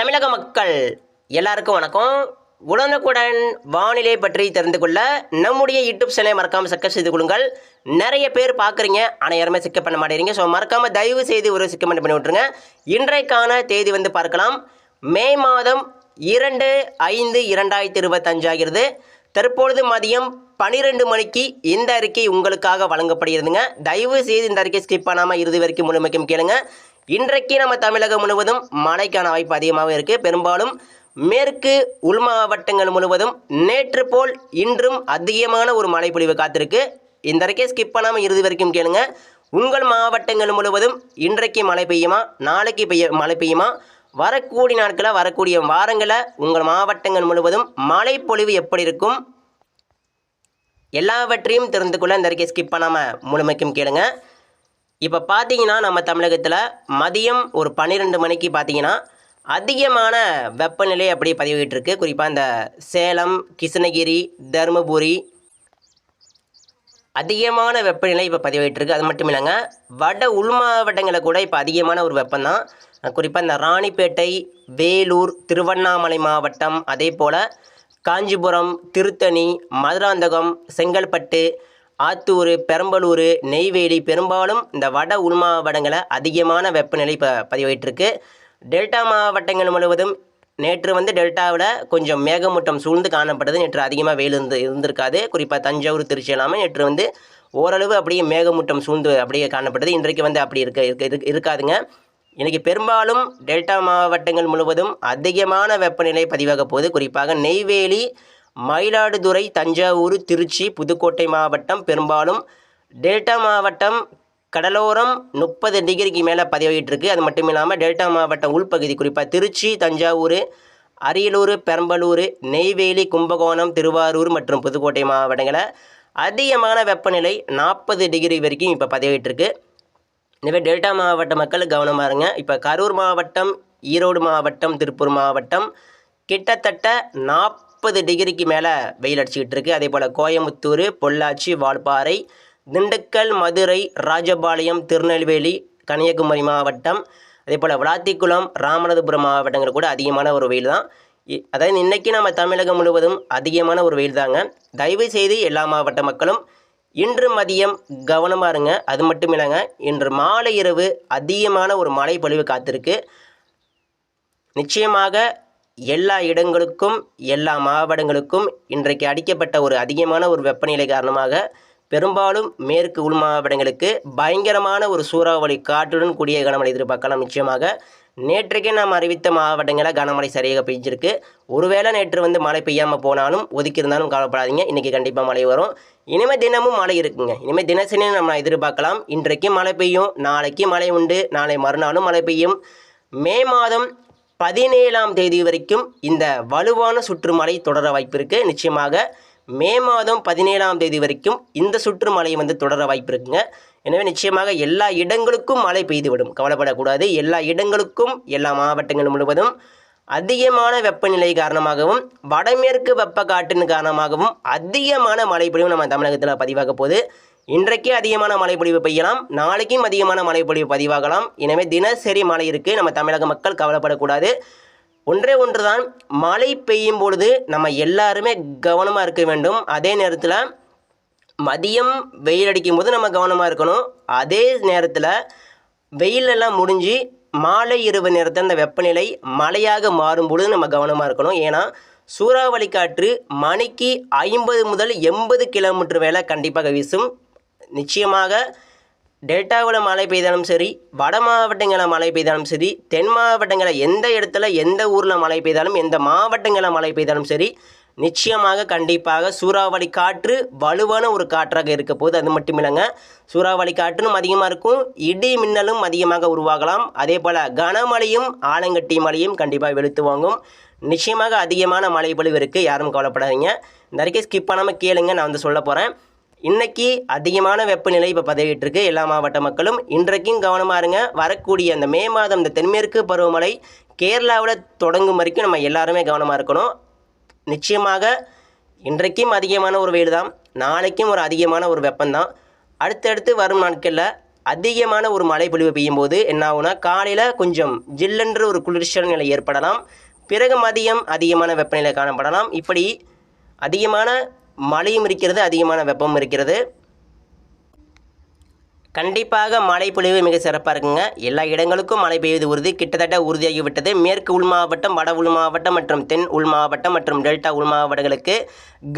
தமிழக மக்கள் எல்லாருக்கும் வணக்கம். உடனுக்குடன் வானிலை பற்றி தெரிந்து கொள்ள நம்முடைய யூடியூப் சேனலை மறக்காமல் சப்ஸ்கிரைப் செய்து கொள்ளுங்கள். நிறைய பேர் பார்க்குறீங்க, ஆனால் யாருமே சிக்கப் பண்ண மாட்டேறீங்க. ஸோ மறக்காமல் தயவு செய்து ஒரு சிக்கமெண்ட் பண்ணி விட்ருங்க. இன்றைக்கான தேதி பார்க்கலாம். மே மாதம் 2/5/2025 ஆகிறது. தற்பொழுது மதியம் 12 மணிக்கு இந்த அறிக்கை உங்களுக்காக வழங்கப்படுகிறதுங்க. தயவு செய்து இந்த அறிக்கை ஸ்கிப் பண்ணாமல் இறுதி வரைக்கும் முழுமைக்கும் கேளுங்க. இன்றைக்கு நம்ம தமிழகம் முழுவதும் மழைக்கான வாய்ப்பு அதிகமாக இருக்குது. பெரும்பாலும் மேற்கு உள் மாவட்டங்கள் முழுவதும் நேற்று போல் இன்றும் அதிகமான ஒரு மழை பொழிவு காத்திருக்கு. இந்த அறிக்கை ஸ்கிப் பண்ணாமல் இறுதி வரைக்கும் கேளுங்க. உங்கள் மாவட்டங்கள் முழுவதும் இன்றைக்கு மழை பெய்யுமா, நாளைக்கு மழை பெய்யுமா, வரக்கூடிய நாட்களில் வரக்கூடிய வாரங்களில் உங்கள் மாவட்டங்கள் முழுவதும் மழை பொழிவு எப்படி இருக்கும், எல்லாவற்றையும் தெரிந்து கொள்ள இந்த அறிக்கை ஸ்கிப் பண்ணாமல் முழுமைக்கும் கேளுங்க. இப்போ பார்த்தீங்கன்னா நம்ம தமிழகத்தில் மதியம் ஒரு 12 மணிக்கு பார்த்தீங்கன்னா அதிகமான வெப்பநிலை அப்படியே பதிவிட்டுருக்கு. குறிப்பாக இந்த சேலம், கிருஷ்ணகிரி, தருமபுரி அதிகமான வெப்பநிலை இப்போ பதிவிட்டுருக்கு. அது மட்டும் இல்லைங்க, வட உள் மாவட்டங்களில் கூட இப்போ அதிகமான ஒரு வெப்பம்தான். குறிப்பாக இந்த ராணிப்பேட்டை, வேலூர், திருவண்ணாமலை மாவட்டம், அதே போல் காஞ்சிபுரம், திருத்தணி, மதுராந்தகம், செங்கல்பட்டு, ஆத்தூர், பெரம்பலூர், நெய்வேலி, பெரும்பாலும் இந்த வட உள் மாவட்டங்களில் அதிகமான வெப்பநிலை இப்போ பதிவாயிட்டிருக்கு. டெல்டா மாவட்டங்கள் முழுவதும் நேற்று டெல்டாவில் கொஞ்சம் மேகமூட்டம் சூழ்ந்து காணப்பட்டது. நேற்று அதிகமாக வெயில் இருந்திருக்காது. குறிப்பாக தஞ்சாவூர், திருச்சி எல்லாமே நேற்று ஓரளவு அப்படியே மேகமூட்டம் சூழ்ந்து அப்படியே காணப்பட்டது. இன்றைக்கு அப்படி இருக்காதுங்க. இன்றைக்கி பெரும்பாலும் டெல்டா மாவட்டங்கள் முழுவதும் அதிகமான வெப்பநிலை பதிவாக போகுது. குறிப்பாக நெய்வேலி, மயிலாடுதுறை, தஞ்சாவூர், திருச்சி, புதுக்கோட்டை மாவட்டம், பெரும்பாலும் டெல்டா மாவட்டம் கடலோரம் 30 டிகிரிக்கு மேலே பதிவாகிட்டுருக்கு. அது மட்டும் இல்லாமல் டெல்டா மாவட்டம் உள்பகுதி குறிப்பாக திருச்சி, தஞ்சாவூர், அரியலூர், பெரம்பலூர், நெய்வேலி, கும்பகோணம், திருவாரூர் மற்றும் புதுக்கோட்டை மாவட்டங்களில் அதிகமான வெப்பநிலை 40 டிகிரி வரைக்கும் இப்போ பதிவாகிட்டுருக்கு. எனவே டெல்டா மாவட்ட மக்கள் கவனமாக இருங்க. இப்போ கரூர் மாவட்டம், ஈரோடு மாவட்டம், திருப்பூர் மாவட்டம் கிட்டத்தட்ட 40 டிகிரிக்கு மேலே வெயில் அடிச்சுக்கிட்டு இருக்குது. அதே போல் கோயம்புத்தூர், பொள்ளாச்சி, வால்பாறை, திண்டுக்கல், மதுரை, ராஜபாளையம், திருநெல்வேலி, கன்னியாகுமரி மாவட்டம், அதே போல் விளாத்திக்குளம், ராமநாதபுரம் மாவட்டங்கள் கூட அதிகமான ஒரு வெயில் தான். அதாவது இன்றைக்கி நம்ம தமிழகம் முழுவதும் அதிகமான ஒரு வெயில் தாங்க. தயவு செய்து எல்லா மாவட்ட மக்களும் இன்று மதியம் கவனமாக இருங்க. அது மட்டும் இல்லைங்க, இன்று மாலை இரவு அதிகமான ஒரு மழை பொழிவு காத்திருக்கு. நிச்சயமாக எல்லா இடங்களுக்கும் எல்லா மாவட்டங்களுக்கும் இன்றைக்கு அடிக்கப்பட்ட ஒரு அதிகமான ஒரு வெப்பநிலை காரணமாக பெரும்பாலும் மேற்கு உள் மாவட்டங்களுக்கு பயங்கரமான ஒரு சூறாவளி காற்றுடன் கூடிய கனமழை எதிர்பார்க்கலாம். நிச்சயமாக நேற்றைக்கே நாம் அறிவித்த மாவட்டங்களில் கனமழை சரியாக பெய்ஞ்சிருக்கு. ஒருவேளை நேற்று மழை பெய்யாமல் போனாலும் ஒதுக்கியிருந்தாலும் கவலைப்படாதீங்க. இன்றைக்கி கண்டிப்பாக மழை வரும். இனிமேல் தினமும் மழை இருக்குங்க. இனிமேல் தினசரி நம்ம எதிர்பார்க்கலாம். இன்றைக்கு மழை பெய்யும், நாளைக்கு மழை உண்டு, நாளை மறுநாளும் மழை பெய்யும். மே மாதம் 17ஆம் தேதி வரைக்கும் இந்த வலுவான சுற்றுமழை தொடர வாய்ப்பு இருக்குது. நிச்சயமாக மே மாதம் 17ஆம் தேதி வரைக்கும் இந்த சுற்றுமழை தொடர வாய்ப்பு இருக்குங்க. எனவே நிச்சயமாக எல்லா இடங்களுக்கும் மழை பெய்துவிடும், கவலைப்படக்கூடாது. எல்லா இடங்களுக்கும் எல்லா மாவட்டங்கள் முழுவதும் அதிகமான வெப்பநிலை காரணமாகவும் வடமேற்கு வெப்ப காற்றின் காரணமாகவும் அதிகமான மழை பொழிவு நம்ம தமிழகத்தில் பதிவாக போகுது. இன்றைக்கே அதிகமான மழை பொழிவு பெய்யலாம், நாளைக்கும் அதிகமான மழை பொழிவு பதிவாகலாம். எனவே தினசரி மழை இருக்குது. நம்ம தமிழக மக்கள் கவலைப்படக்கூடாது. ஒன்றே ஒன்று தான், மழை பெய்யும் பொழுது நம்ம எல்லாருமே கவனமாக இருக்க வேண்டும். அதே நேரத்தில் மதியம் வெயில் அடிக்கும் போது நம்ம கவனமாக இருக்கணும். அதே நேரத்தில் வெயிலெல்லாம் முடிஞ்சு மாலை இரவு நேரத்தில் அந்த வெப்பநிலை மழையாக மாறும் பொழுது நம்ம கவனமாக இருக்கணும். ஏன்னா சூறாவளி காற்று மணிக்கு 50 முதல் 80 கிலோமீட்டர் வேலை கண்டிப்பாக வீசும். நிச்சயமாக டெல்டாவில் மழை பெய்தாலும் சரி, வட மாவட்டங்களில் மழை பெய்தாலும் சரி, தென் மாவட்டங்களில் எந்த இடத்துல எந்த ஊரில் மழை பெய்தாலும், எந்த மாவட்டங்களில் மழை பெய்தாலும் சரி, நிச்சயமாக கண்டிப்பாக சூறாவளி காற்று வலுவான ஒரு காற்றாக இருக்க போது. அது மட்டும் இல்லைங்க, சூறாவளி காற்றும் அதிகமாக இருக்கும், இடி மின்னலும் அதிகமாக உருவாகலாம். அதே போல் கனமழையும் ஆலங்கட்டி மழையும் கண்டிப்பாக வெளுத்து வாங்கும். நிச்சயமாக அதிகமான மழை பொழிவு இருக்குது. யாரும் கவலைப்படாதீங்க. இந்த அறிக்கை ஸ்கிப் பண்ணாமல் கேளுங்க, நான் சொல்ல போகிறேன். இன்றைக்கி அதிகமான வெப்பநிலை இப்போ பதிவிட்டிருக்கு. எல்லா மாவட்ட மக்களும் இன்றைக்கும் கவனமாக இருங்க. வரக்கூடிய அந்த மே மாதம் இந்த தென்மேற்கு பருவமழை கேரளாவில் தொடங்கும் வரைக்கும் நம்ம எல்லாருமே கவனமாக இருக்கணும். நிச்சயமாக இன்றைக்கும் அதிகமான ஒரு வெயில் தான், நாளைக்கும் ஒரு அதிகமான ஒரு வெப்பம்தான். அடுத்தடுத்து வரும் நாட்களில் அதிகமான ஒரு மழை பொழிவு பெய்யும் போது என்ன ஆகும்னா காலையில் கொஞ்சம் ஜில்லென்ற ஒரு குளிர்ச்சியான நிலை ஏற்படலாம். பிறகு மதியம் அதிகமான வெப்பநிலை காணப்படலாம். இப்படி அதிகமான மழையும் இருக்கிறது, அதிகமான வெப்பமும் இருக்கிறது. கண்டிப்பாக மழை பொழிவு மிக சிறப்பாக இருக்குங்க. எல்லா இடங்களுக்கும் மழை பெய்வது உறுதி, கிட்டத்தட்ட உறுதியாகிவிட்டது. மேற்கு உள் மாவட்டம், வட உள் மாவட்டம் மற்றும் தென் உள் மாவட்டம் மற்றும் டெல்டா உள் மாவட்டங்களுக்கு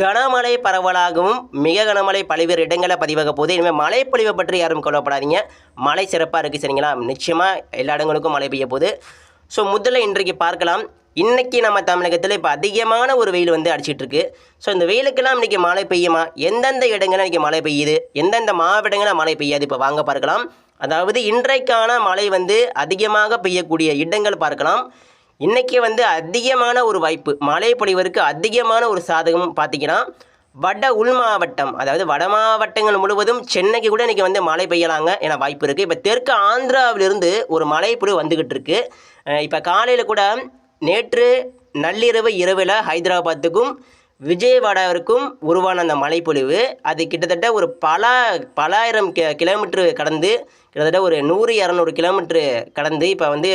கனமழை பரவலாகவும் மிக கனமழை பல்வேறு இடங்களில் பதிவாக போகுது. இனிமேல் மழை பொழிவை பற்றி யாரும் கவலைப்படாதீங்க. மழை சிறப்பாக இருக்குது, சரிங்களா? நிச்சயமாக எல்லா இடங்களுக்கும் மழை பெய்ய போகுது. ஸோ முதல்ல இன்றைக்கு பார்க்கலாம். இன்றைக்கி நம்ம தமிழகத்தில் இப்போ அதிகமான ஒரு வெயில் வந்து அடிச்சிட்ருக்கு. ஸோ இந்த வெயிலுக்கெல்லாம் இன்றைக்கி மழை பெய்யுமா? எந்தெந்த இடங்களில் இன்றைக்கி மழை பெய்யுது, எந்தெந்த மாவட்டங்களில் மழை பெய்யாது, இப்போ வாங்க பார்க்கலாம். அதாவது இன்றைக்கான மழை வந்து அதிகமாக பெய்யக்கூடிய இடங்கள் பார்க்கலாம். இன்றைக்கி வந்து அதிகமான ஒரு வாய்ப்பு மழை பொழிவதற்கு அதிகமான ஒரு சாதகம் பார்த்திங்கன்னா வட உள் மாவட்டம், அதாவது வட மாவட்டங்கள் முழுவதும் சென்னைக்கு கூட இன்றைக்கி வந்து மழை பெய்யலாங்க என வாய்ப்பு இருக்குது. இப்போ தெற்கு ஆந்திராவிலிருந்து ஒரு மழை பொழிவு வந்துக்கிட்டு இருக்குது. இப்போ காலையில் கூட நேற்று நள்ளிரவு இரவில் ஹைதராபாத்துக்கும் விஜயவாடாவிற்கும் உருவான அந்த மழைப்பொழிவு அது கிட்டத்தட்ட ஒரு பலாயிரம் கிலோமீட்டரு கடந்து கிட்டத்தட்ட ஒரு 100-200 கிலோமீட்டரு கடந்து இப்போ வந்து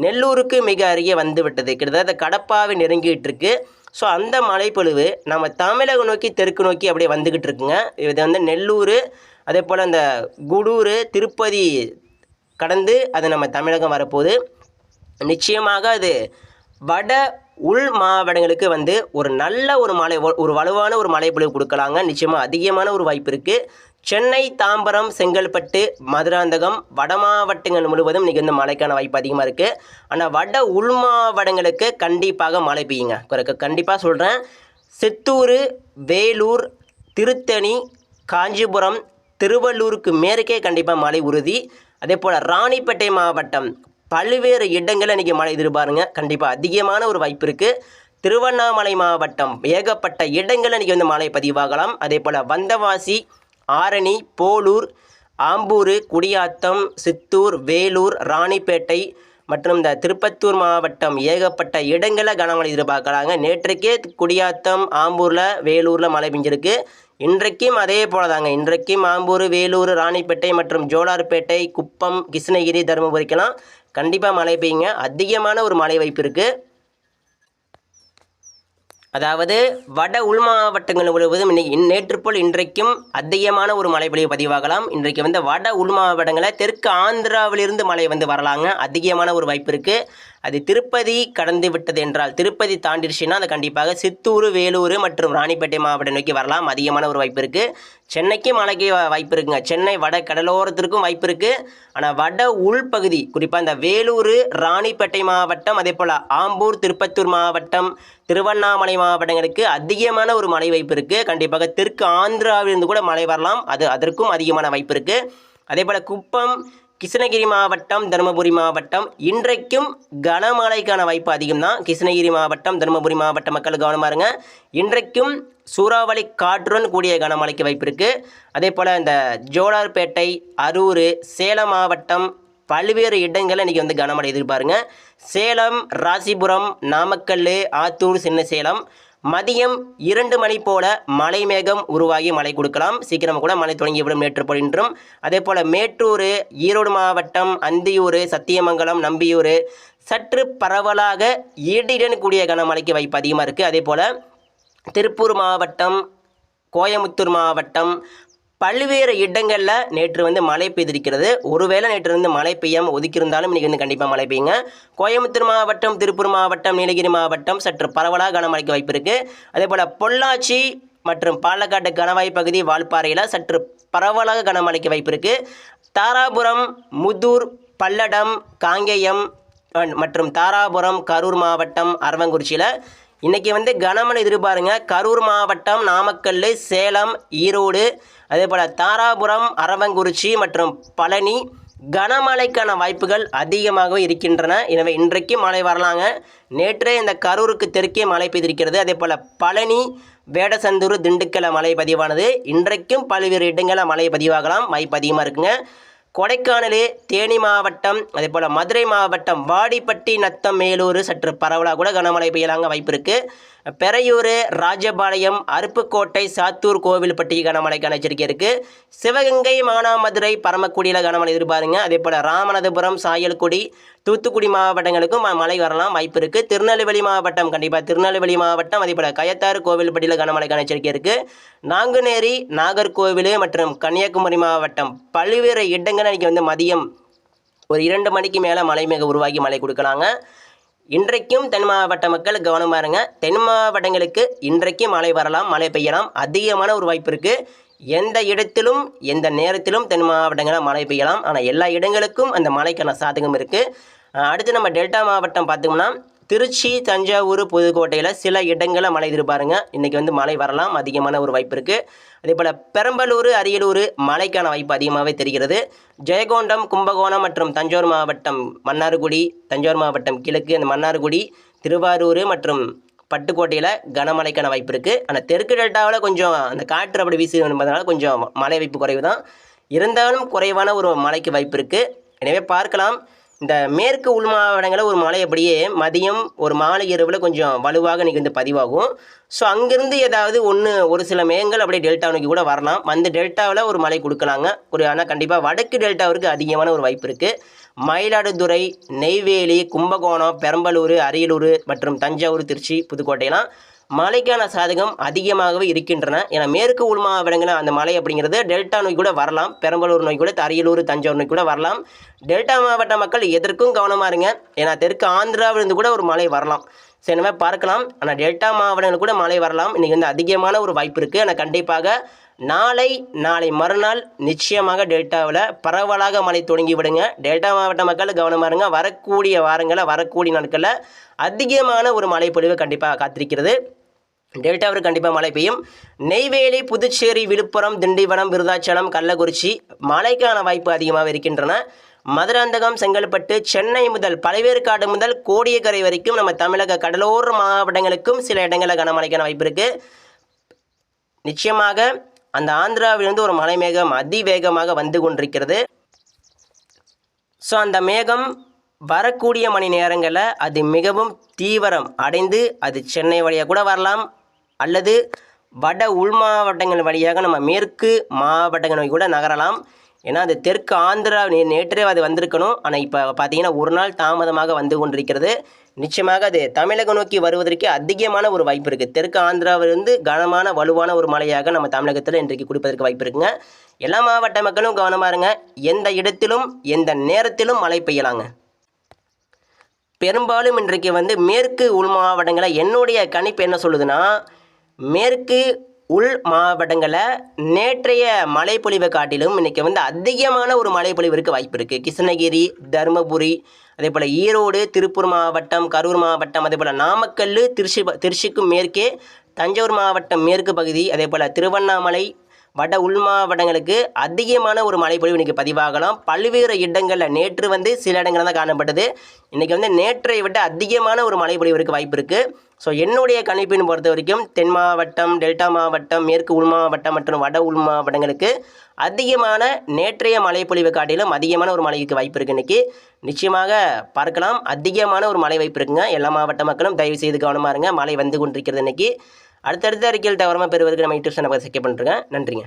நெல்லூருக்கு மிக அருகே வந்து விட்டது. கிட்டத்தட்ட கடப்பாவை நெருங்கிட்டு இருக்கு. ஸோ அந்த மழைப்பொழிவு நம்ம தமிழகம் நோக்கி தெற்கு நோக்கி அப்படியே வந்துக்கிட்டு இருக்குங்க. இது வந்து நெல்லூர், அதே போல் அந்த குடூர், திருப்பதி கடந்து அது நம்ம தமிழகம் வரப்போகுது. நிச்சயமாக அது வட உள் மாவட்டங்களுக்கு வந்து ஒரு நல்ல ஒரு வலுவான ஒரு மழை பொழிவு கொடுக்கலாங்க. நிச்சயமாக அதிகமான ஒரு வாய்ப்பு இருக்குது. சென்னை, தாம்பரம், செங்கல்பட்டு, மதுராந்தகம், வட மாவட்டங்கள் முழுவதும் இன்றைக்கி வந்து மழைக்கான வாய்ப்பு அதிகமாக இருக்குது. ஆனால் வட உள் மாவட்டங்களுக்கு கண்டிப்பாக மழை பெய்யுங்க. கண்டிப்பாக சொல்கிறேன். சித்தூர், வேலூர், திருத்தணி, காஞ்சிபுரம், திருவள்ளூருக்கு மேற்கே கண்டிப்பாக மழை உறுதி. அதே போல் ராணிப்பேட்டை மாவட்டம் பல்வேறு இடங்களில் இன்றைக்கி மழை எதிர்பாருங்க. கண்டிப்பாக அதிகமான ஒரு வாய்ப்பு இருக்குது. திருவண்ணாமலை மாவட்டம் ஏகப்பட்ட இடங்களில் இன்றைக்கி வந்து மழை பதிவாகலாம். அதே போல் வந்தவாசி, ஆரணி, போலூர், ஆம்பூர், குடியாத்தம், சித்தூர், வேலூர், ராணிப்பேட்டை மற்றும் இந்த திருப்பத்தூர் மாவட்டம் ஏகப்பட்ட இடங்களில் கனமழை எதிர்பார்க்கலாங்க. நேற்றுக்கே குடியாத்தம், ஆம்பூரில், வேலூரில் மழை பெஞ்சிருக்கு. இன்றைக்கும் அதே போல் தாங்க. இன்றைக்கும் ஆம்பூர், வேலூர், ராணிப்பேட்டை மற்றும் ஜோலார்பேட்டை, குப்பம், கிருஷ்ணகிரி, தருமபுரிக்கெல்லாம் கண்டிப்பாக மழை பெய்யுங்க. அதிகமான ஒரு மழை வாய்ப்பு இருக்குது. அதாவது வட உள் மாவட்டங்கள் முழுவதும் நேற்று போல் இன்றைக்கும் அதிகமான ஒரு மழை பொழிவு பதிவாகலாம். இன்றைக்கு வந்து வட உள் மாவட்டங்களில் தெற்கு ஆந்திராவிலிருந்து மழை வந்து வரலாங்க. அதிகமான ஒரு வாய்ப்பு இருக்குது. அது திருப்பதி கடந்து விட்டது என்றால், திருப்பதி தாண்டிடுச்சுன்னா அது கண்டிப்பாக சித்தூர், வேலூர் மற்றும் ராணிப்பேட்டை மாவட்டம் நோக்கி வரலாம். அதிகமான ஒரு வாய்ப்பு இருக்குது. சென்னைக்கு மழைக்கு வாய்ப்பு இருக்குங்க. சென்னை வட கடலோரத்திற்கும் வாய்ப்பு இருக்குது. ஆனால் வட உள்பகுதி குறிப்பாக இந்த வேலூர், ராணிப்பேட்டை மாவட்டம், அதே போல் ஆம்பூர், திருப்பத்தூர் மாவட்டம், திருவண்ணாமலை மாவட்டங்களுக்கு அதிகமான ஒரு மழை வாய்ப்பு இருக்குது. கண்டிப்பாக தெற்கு ஆந்திராவிலிருந்து கூட மழை வரலாம். அதற்கும் அதிகமான வாய்ப்பு இருக்குது. அதே போல் குப்பம், கிருஷ்ணகிரி மாவட்டம், தருமபுரி மாவட்டம் இன்றைக்கும் கனமழைக்கான வாய்ப்பு அதிகம் தான். கிருஷ்ணகிரி மாவட்டம், தருமபுரி மாவட்ட மக்கள் கவனமாக இருங்க. இன்றைக்கும் சூறாவளி காற்றுடன் கூடிய கனமழைக்கு வாய்ப்பு இருக்குது. அதே போல் இந்த ஜோலார்பேட்டை, அரூர், சேலம் மாவட்டம் பல்வேறு இடங்களில் இன்றைக்கி வந்து கனமழை எதிர்பாருங்க. சேலம், ராசிபுரம், நாமக்கல், ஆத்தூர், சின்ன சேலம் மதியம் 2 மணி போல் மழை மேகம் உருவாகி மழை கொடுக்கலாம். சீக்கிரமாக கூட மழை தொடங்கிவிடும் நேற்று போல் இன்றும். அதே போல் மேட்டூர், ஈரோடு மாவட்டம், அந்தியூர், சத்தியமங்கலம், நம்பியூர் சற்று பரவலாக இடியுடன் கூடிய கனமழைக்கு வாய்ப்பு அதிகமாக இருக்குது. அதே போல் திருப்பூர் மாவட்டம், கோயமுத்தூர் மாவட்டம் பல்வேறு இடங்களில் நேற்று வந்து மழை பெய்திருக்கிறது. ஒருவேளை நேற்று வந்து மழை பெய்யாமல் ஒதுக்கியிருந்தாலும் இன்றைக்கி வந்து கண்டிப்பாக மழை பெய்யுங்க. கோயமுத்தூர் மாவட்டம், திருப்பூர் மாவட்டம், நீலகிரி மாவட்டம் சற்று பரவலாக கனமழைக்கு வாய்ப்பு இருக்குது. அதே போல் பொள்ளாச்சி மற்றும் பாலக்காடு கணவாய் பகுதி, வால்பாறையில் சற்று பரவலாக கனமழைக்கு வாய்ப்பு இருக்குது. தாராபுரம், முத்தூர், பல்லடம், காங்கேயம் மற்றும் தாராபுரம், கரூர் மாவட்டம், அரவங்குறிச்சியில் இன்றைக்கி வந்து கனமழை எதிர்பாருங்க. கரூர் மாவட்டம், நாமக்கல், சேலம், ஈரோடு, அதே போல் தாராபுரம், அரவங்குறிச்சி மற்றும் பழனி கனமழைக்கான வாய்ப்புகள் அதிகமாகவே இருக்கின்றன. எனவே இன்றைக்கு மழை வரலாங்க. நேற்றே இந்த கரூருக்கு தெற்கே மழை பெய்திருக்கிறது. அதே போல் பழனி, வேடசந்தூர், திண்டுக்கல்ல மழை பதிவானது. இன்றைக்கும் பல்வேறு இடங்களில் மழை பதிவாகலாம். வாய்ப்பு அதிகமாக இருக்குங்க. கொடைக்கானல், தேனி மாவட்டம், அதே போல் மதுரை மாவட்டம், வாடிப்பட்டி, நத்தம், மேலூர் சற்று பரவலாக கூட கனமழை பெய்யலாங்க வாய்ப்பு இருக்குது. பெரையூர், ராஜபாளையம், அருப்புக்கோட்டை, சாத்தூர், கோவில்பட்டி கனமழைக்கான எச்சரிக்கை இருக்குது. சிவகங்கை, மானாமதுரை, பரமக்குடியில் கனமழை எதிர்பாருங்க. அதே போல் ராமநாதபுரம், சாயல்குடி, தூத்துக்குடி மாவட்டங்களுக்கும் மழை வரலாம் வாய்ப்பு இருக்குது. திருநெல்வேலி மாவட்டம் கண்டிப்பாக திருநெல்வேலி மாவட்டம், அதே போல் கயத்தாறு, கோவில்பட்டியில் கனமழைக்கான எச்சரிக்கை இருக்குது. நாங்குநேரி, நாகர்கோவில் மற்றும் கன்னியாகுமரி மாவட்டம் பல்வேறு இடங்கள் இன்றைக்கி வந்து மதியம் ஒரு 2 மணிக்கு மேலே மழை மிக உருவாகி மழை கொடுக்கலாங்க. இன்றைக்கும் தென் மாவட்ட மக்கள் கவனமாக இருங்க. தென் மாவட்டங்களுக்கு இன்றைக்கு மழை வரலாம், மழை பெய்யலாம், அதிகமான ஒரு வாய்ப்பு இருக்குது. எந்த இடத்திலும் எந்த நேரத்திலும் தென் மாவட்டங்களில் மழை பெய்யலாம். ஆனால் எல்லா இடங்களுக்கும் அந்த மழைக்கான சாதகம் இருக்குது. அடுத்து நம்ம டெல்டா மாவட்டம் பார்த்தோம்னா திருச்சி, தஞ்சாவூர், புதுக்கோட்டையில் சில இடங்களில் மழை எதிர்பாருங்க. இன்றைக்கி வந்து மழை வரலாம், அதிகமான ஒரு வாய்ப்பு இருக்குது. அதே போல் பெரம்பலூர், அரியலூர் மழைக்கான வாய்ப்பு அதிகமாகவே தெரிகிறது. ஜெயங்கொண்டம், கும்பகோணம் மற்றும் தஞ்சாவூர் மாவட்டம் மன்னார்குடி, தஞ்சாவூர் மாவட்டம் கிழக்கு அந்த மன்னார்குடி, திருவாரூர் மற்றும் பட்டுக்கோட்டையில் கனமழைக்கான வாய்ப்பு இருக்குது. ஆனால் தெற்கு டெல்டாவில் கொஞ்சம் அந்த காற்று அப்படி வீசி என்பதனால கொஞ்சம் மழை வாய்ப்பு குறைவு தான். இருந்தாலும் குறைவான ஒரு மழைக்கு வாய்ப்பு இருக்குது. எனவே பார்க்கலாம். இந்த மேற்கு உள் மாவட்டங்களில் ஒரு மழை அப்படியே மதியம் ஒரு மாலை இரவில் கொஞ்சம் வலுவாக இன்றைக்கி வந்து பதிவாகும். ஸோ அங்கேருந்து ஏதாவது ஒரு சில மேகங்கள் அப்படியே டெல்டா நோக்கி கூட வரலாம். வந்து டெல்டாவில் ஒரு மழை கொடுக்கலாங்க. ஆனால் கண்டிப்பாக வடக்கு டெல்டாவிற்கு அதிகமான ஒரு வாய்ப்பு இருக்குது. மயிலாடுதுறை, நெய்வேலி, கும்பகோணம், பெரம்பலூர், அரியலூர் மற்றும் தஞ்சாவூர், திருச்சி, புதுக்கோட்டையெல்லாம் மழைக்கான சாதகம் அதிகமாகவே இருக்கின்றன. ஏன்னா மேற்கு உள் மாவட்டங்களில் அந்த மழை அப்படிங்கிறது டெல்டா நோய் கூட வரலாம். பெரம்பலூர் நோய் கூட, அரியலூர், தஞ்சாவூர் நோய் கூட வரலாம். டெல்டா மாவட்ட மக்கள் எதற்கும் கவனமாக இருங்க. ஏன்னா தெற்கு ஆந்திராவிலிருந்து கூட ஒரு மழை வரலாம். சரி, நம்ம பார்க்கலாம். ஆனால் டெல்டா மாவட்டங்கள் கூட மழை வரலாம். இன்றைக்கி வந்து அதிகமான ஒரு வாய்ப்பு இருக்குது. ஆனால் கண்டிப்பாக நாளை மறுநாள் நிச்சயமாக டெல்டாவில் பரவலாக மழை தொடங்கி விடுங்க. டெல்டா மாவட்ட மக்கள் கவனமாக இருங்க. வரக்கூடிய வாரங்களில், வரக்கூடிய நாட்களில் அதிகமான ஒரு மழை பொழிவு கண்டிப்பாக காத்திருக்கிறது. டெல்டாவிற்கு கண்டிப்பாக மழை பெய்யும். நெய்வேலி, புதுச்சேரி, விழுப்புரம், திண்டிவனம், விருதாச்சலம், கள்ளக்குறிச்சி மழைக்கான வாய்ப்பு அதிகமாக இருக்கின்றன. மதுராந்தகம், செங்கல்பட்டு, சென்னை முதல் பழவேற்காடு முதல் கோடியக்கரை வரைக்கும் நம்ம தமிழக கடலோர மாவட்டங்களுக்கும் சில இடங்களில் கனமழைக்கான வாய்ப்பு இருக்குது. நிச்சயமாக அந்த ஆந்திராவிலிருந்து ஒரு மழை மேகம் அதிவேகமாக வந்து கொண்டிருக்கிறது. ஸோ அந்த மேகம் வரக்கூடிய மணி நேரங்களில் அது மிகவும் தீவிரம் அடைந்து அது சென்னை வழியாக கூட வரலாம், அல்லது வட உள் மாவட்டங்கள் வழியாக நம்ம மேற்கு மாவட்டங்கள் கூட நகரலாம். ஏன்னா அது தெற்கு ஆந்திரா நேற்றே அது வந்திருக்கணும். ஆனால் இப்போ பார்த்தீங்கன்னா ஒரு நாள் தாமதமாக வந்து கொண்டிருக்கிறது. நிச்சயமாக அது தமிழகம் நோக்கி வருவதற்கு அதிகமான ஒரு வாய்ப்பு இருக்குது. தெற்கு ஆந்திராவிலிருந்து கனமான வலுவான ஒரு மழையாக நம்ம தமிழகத்தில் இன்றைக்கு கொடுப்பதற்கு வாய்ப்பு இருக்குங்க. எல்லா மாவட்ட மக்களும் கவனமாக இருங்க. எந்த இடத்திலும் எந்த நேரத்திலும் மழை பெய்யலாங்க. பெரும்பாலும் இன்றைக்கு வந்து மேற்கு உள் மாவட்டங்களில் என்னுடைய கணிப்பு என்ன சொல்லுதுன்னா, மேற்கு உள் மாவட்டங்களில் நேற்றைய மழைப்பொழிவை காட்டிலும் இன்றைக்கி வந்து அதிகமான ஒரு மழைப்பொழிவிற்கு வாய்ப்பு இருக்குது. கிருஷ்ணகிரி, தருமபுரி, அதே போல் ஈரோடு, திருப்பூர் மாவட்டம், கரூர் மாவட்டம், அதே போல் நாமக்கல், திருச்சிக்கும் மேற்கே தஞ்சாவூர் மாவட்டம் மேற்கு பகுதி, அதே போல் திருவண்ணாமலை, வட உள் மாவட்டங்களுக்கு அதிகமான ஒரு மழைப்பொழிவு இன்றைக்கி பதிவாகலாம். பல்வேறு இடங்களில் நேற்று வந்து சில இடங்கள் தான் காணப்பட்டது. இன்றைக்கி வந்து நேற்றை விட அதிகமான ஒரு மழைப்பொழிவிற்கு வாய்ப்பு இருக்குது. ஸோ என்னுடைய கணிப்பின் பொறுத்த வரைக்கும் தென் மாவட்டம், டெல்டா மாவட்டம், மேற்கு உள் மாவட்டம் மற்றும் வட உள் மாவட்டங்களுக்கு அதிகமான நேற்றைய மழைப்பொழிவு காட்டிலும் அதிகமான ஒரு மழைக்கு வாய்ப்பு இருக்குது. இன்றைக்கி நிச்சயமாக பார்க்கலாம். அதிகமான ஒரு மழை வாய்ப்பு இருக்குங்க. எல்லா மாவட்ட மக்களும் தயவு செய்து கவனமாக இருங்க. மழை வந்து கொண்டிருக்கிறது. இன்றைக்கி அடுத்தடுத்த அறிக்கையில் தவறமாக பெறுவதற்கு நம்ம யூடியூப் சேனலை சப்ஸ்கிரைப் பண்ணுறேங்க. நன்றிங்க.